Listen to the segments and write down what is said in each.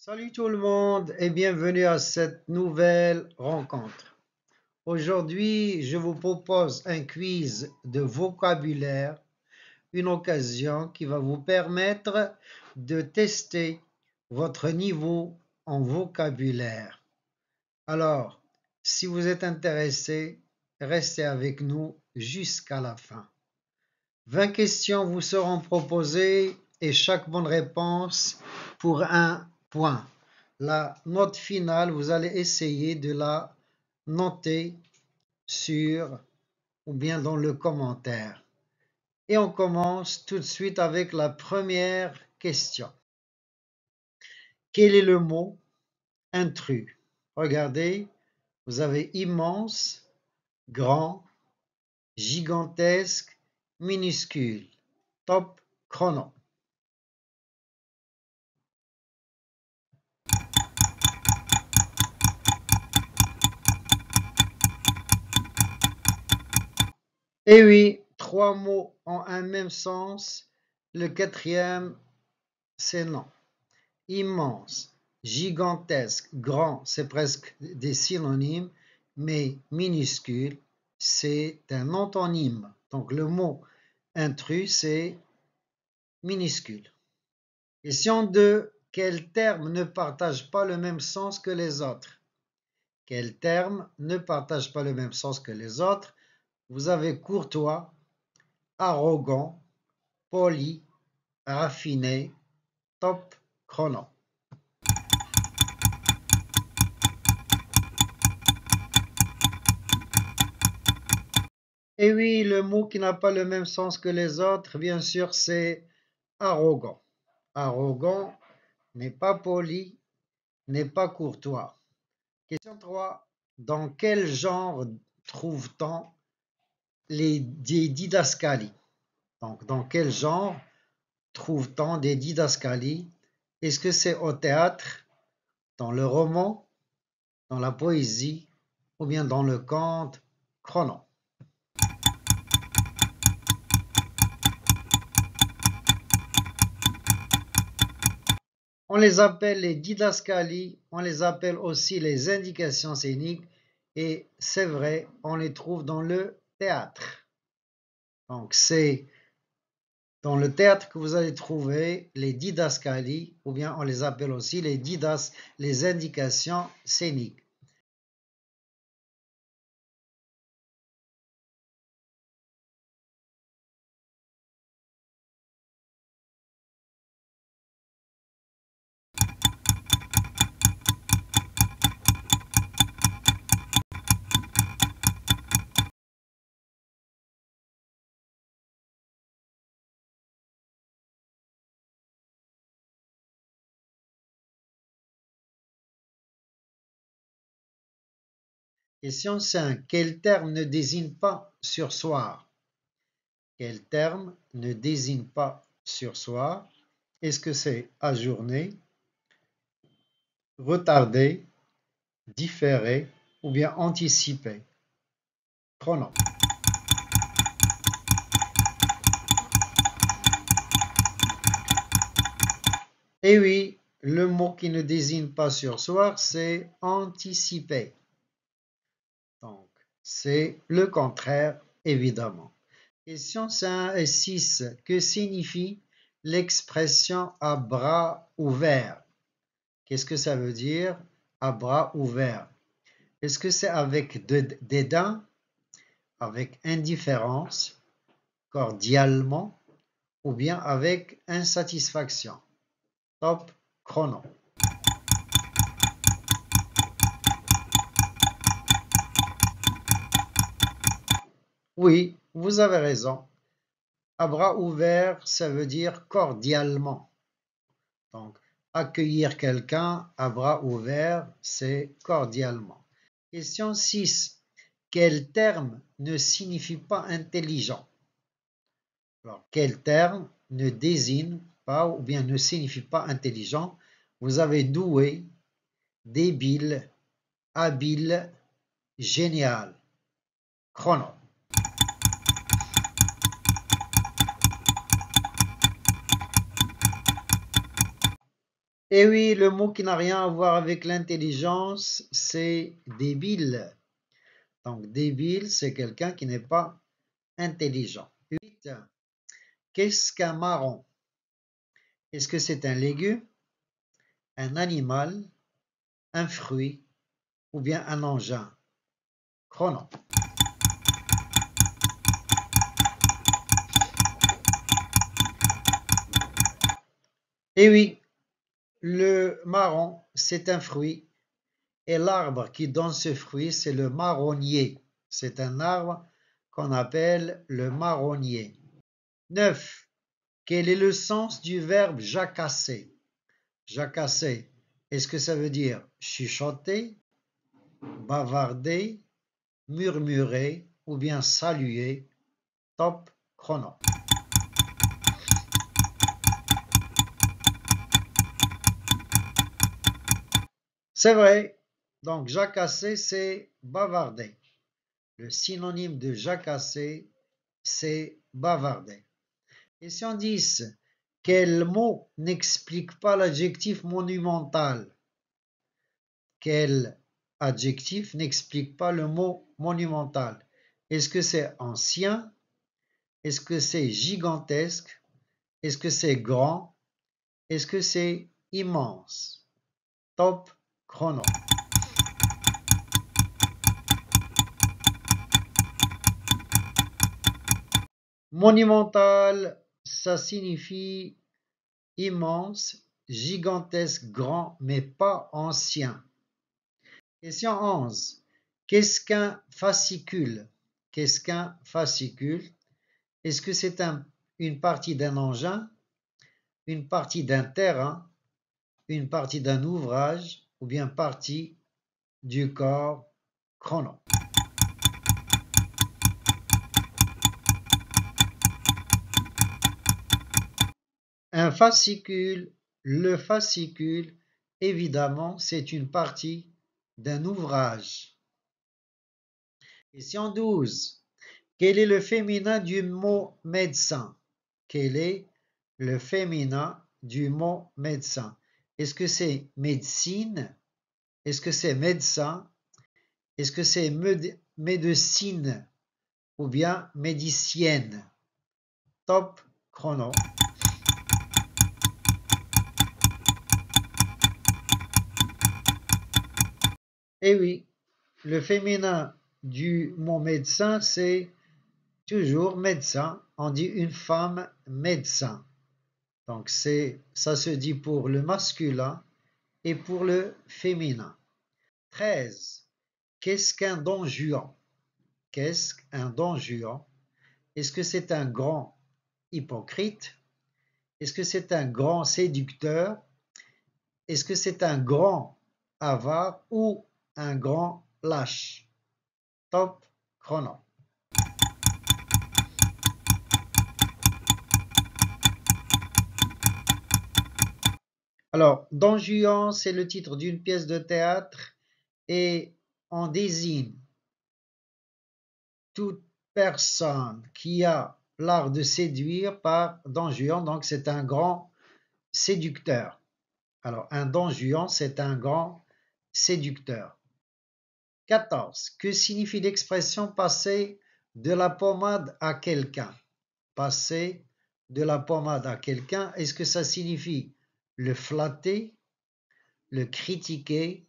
Salut tout le monde et bienvenue à cette nouvelle rencontre. Aujourd'hui, je vous propose un quiz de vocabulaire, une occasion qui va vous permettre de tester votre niveau en vocabulaire. Alors, si vous êtes intéressé, restez avec nous jusqu'à la fin. 20 questions vous seront proposées et chaque bonne réponse pour un point. La note finale, vous allez essayer de la noter sur ou bien dans le commentaire. Et on commence tout de suite avec la première question. Quel est le mot intrus? Regardez, vous avez immense, grand, gigantesque, minuscule. Top chrono. Eh oui, trois mots ont un même sens. Le quatrième, c'est non. Immense, gigantesque, grand, c'est presque des synonymes, mais minuscule, c'est un antonyme. Donc le mot intrus, c'est minuscule. Question 2. Quel terme ne partage pas le même sens que les autres? Quel terme ne partage pas le même sens que les autres? Vous avez courtois, arrogant, poli, raffiné, top chrono. Et oui, le mot qui n'a pas le même sens que les autres, bien sûr, c'est arrogant. Arrogant n'est pas poli, n'est pas courtois. Question 3. Dans quel genre trouve-t-on des didascalies? Donc, dans quel genre trouve-t-on des didascalies? Est-ce que c'est au théâtre, dans le roman, dans la poésie ou bien dans le conte chrono? On les appelle les didascalies, on les appelle aussi les indications scéniques et c'est vrai, on les trouve dans le théâtre. Donc c'est dans le théâtre que vous allez trouver les didascalies ou bien on les appelle aussi les indications scéniques. Question 5. Quel terme ne désigne pas sursoir? Quel terme ne désigne pas sursoir? Est-ce que c'est ajourné, retardé, différé ou bien anticipé? Chrono. Et oui, le mot qui ne désigne pas sursoir, c'est anticiper. Donc, c'est le contraire, évidemment. Question 5 et 6. Que signifie l'expression à bras ouverts? Qu'est-ce que ça veut dire à bras ouverts? Est-ce que c'est avec dédain, avec indifférence, cordialement ou bien avec insatisfaction? Top chrono. Oui, vous avez raison. À bras ouverts, ça veut dire cordialement. Donc, accueillir quelqu'un à bras ouverts, c'est cordialement. Question 6. Quel terme ne signifie pas intelligent? Alors, quel terme ne désigne pas ou bien ne signifie pas intelligent? Vous avez doué, débile, habile, génial. Chrono. Et oui, le mot qui n'a rien à voir avec l'intelligence, c'est débile. Donc, débile, c'est quelqu'un qui n'est pas intelligent. 8. Qu'est-ce qu'un marron? Est-ce que c'est un légume, un animal, un fruit ou bien un engin? Chrono. Et oui, le marron, c'est un fruit et l'arbre qui donne ce fruit, c'est le marronnier. C'est un arbre qu'on appelle le marronnier. 9. Quel est le sens du verbe jacasser? Jacasser, est-ce que ça veut dire chuchoter, bavarder, murmurer ou bien saluer? Top chrono. C'est vrai. Donc, jacasser, c'est bavarder. Le synonyme de jacasser, c'est bavarder. Question 10. Quel mot n'explique pas l'adjectif monumental? Quel adjectif n'explique pas le mot monumental? Est-ce que c'est ancien? Est-ce que c'est gigantesque? Est-ce que c'est grand? Est-ce que c'est immense? Top chrono. Monumental, ça signifie immense, gigantesque, grand, mais pas ancien. Question 11. Qu'est-ce qu'un fascicule? Qu'est-ce qu'un fascicule? Est-ce que c'est une partie d'un engin, une partie d'un terrain, une partie d'un ouvrage ou bien partie du corps? Chrono. Un fascicule, le fascicule, évidemment, c'est une partie d'un ouvrage. Question 12. Quel est le féminin du mot médecin? Quel est le féminin du mot médecin? Est-ce que c'est médecine? Est-ce que c'est médecin? Est-ce que c'est médecine ou bien médicienne? Top chrono. Eh oui, le féminin du mot médecin, c'est toujours médecin. On dit une femme médecin. Donc ça se dit pour le masculin et pour le féminin. 13. Qu'est-ce qu'un don Juan? Qu'est-ce qu'un don Juan? Est-ce que c'est un grand hypocrite? Est-ce que c'est un grand séducteur? Est-ce que c'est un grand avare ou un grand lâche? Top chrono. Alors, Don Juan, c'est le titre d'une pièce de théâtre et on désigne toute personne qui a l'art de séduire par Don Juan, donc c'est un grand séducteur. Alors, un Don Juan, c'est un grand séducteur. 14. Que signifie l'expression passer de la pommade à quelqu'un? Passer de la pommade à quelqu'un, est-ce que ça signifie le flatter, le critiquer,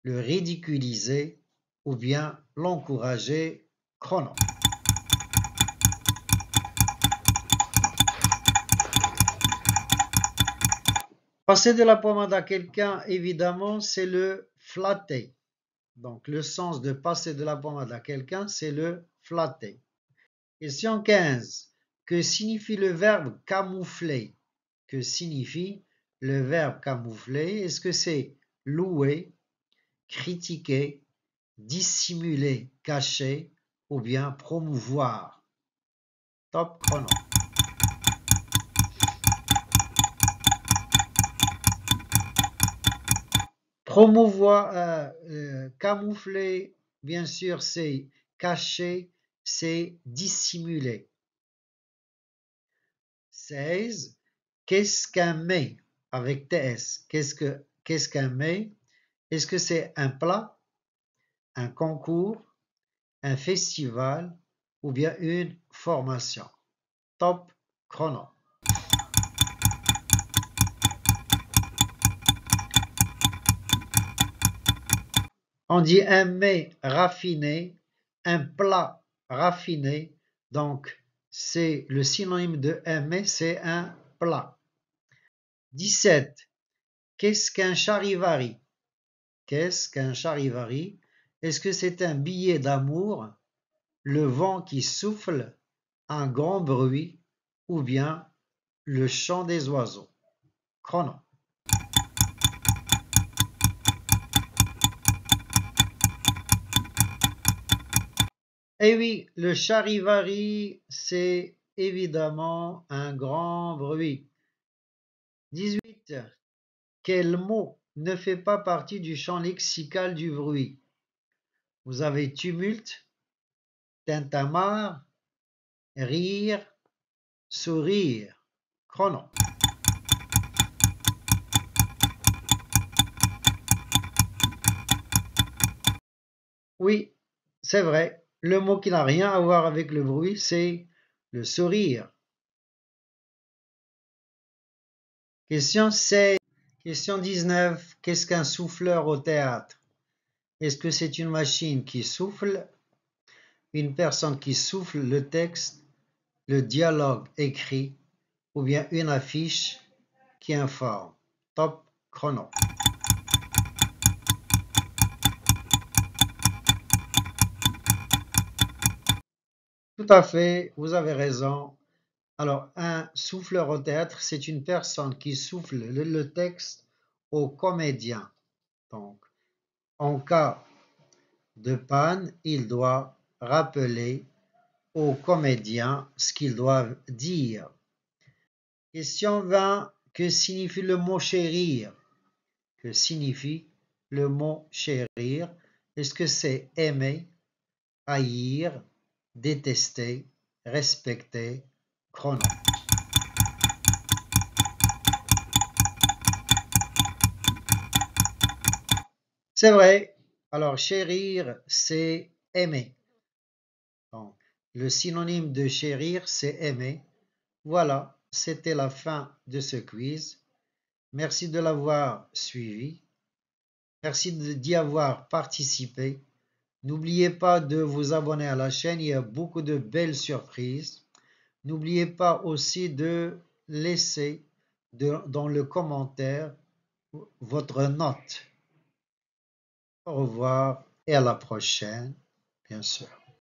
le ridiculiser ou bien l'encourager? Chrono. Passer de la pommade à quelqu'un, évidemment, c'est le flatter. Donc, le sens de passer de la pommade à quelqu'un, c'est le flatter. Question 15. Que signifie le verbe camoufler? Que signifie le verbe camoufler? Est-ce que c'est louer, critiquer, dissimuler, cacher ou bien promouvoir? Top chrono. Promouvoir, camoufler, bien sûr, c'est cacher, c'est dissimuler. 16. Qu'est-ce qu'un mais? avec TS. Qu'est-ce qu'un mets? Est-ce que c'est un plat, un concours, un festival ou bien une formation? Top chrono. On dit un mets raffiné, un plat raffiné, donc c'est le synonyme de un mets, c'est un plat. 17. Qu'est-ce qu'un charivari? Qu'est-ce qu'un charivari? Est-ce que c'est un billet d'amour, le vent qui souffle, un grand bruit ou bien le chant des oiseaux? Chrono. Eh oui, le charivari, c'est évidemment un grand bruit. 18. Quel mot ne fait pas partie du champ lexical du bruit? Vous avez tumulte, tintamarre, rire, sourire. Chrono. Oui, c'est vrai. Le mot qui n'a rien à voir avec le bruit, c'est le sourire. Question 16. Question 19. Qu'est-ce qu'un souffleur au théâtre? Est-ce que c'est une machine qui souffle, une personne qui souffle le texte, le dialogue écrit ou bien une affiche qui informe? Top chrono. Tout à fait, vous avez raison. Alors, un souffleur au théâtre, c'est une personne qui souffle le texte au comédien. Donc, en cas de panne, il doit rappeler aux comédiens ce qu'ils doivent dire. Question 20. Que signifie le mot chérir? Que signifie le mot chérir? Est-ce que c'est aimer, haïr, détester, respecter? Chrono. C'est vrai. Alors, chérir, c'est aimer. Donc, le synonyme de chérir, c'est aimer. Voilà, c'était la fin de ce quiz. Merci de l'avoir suivi. Merci d'y avoir participé. N'oubliez pas de vous abonner à la chaîne, il y a beaucoup de belles surprises. N'oubliez pas aussi de laisser dans le commentaire votre note. Au revoir et à la prochaine, bien sûr.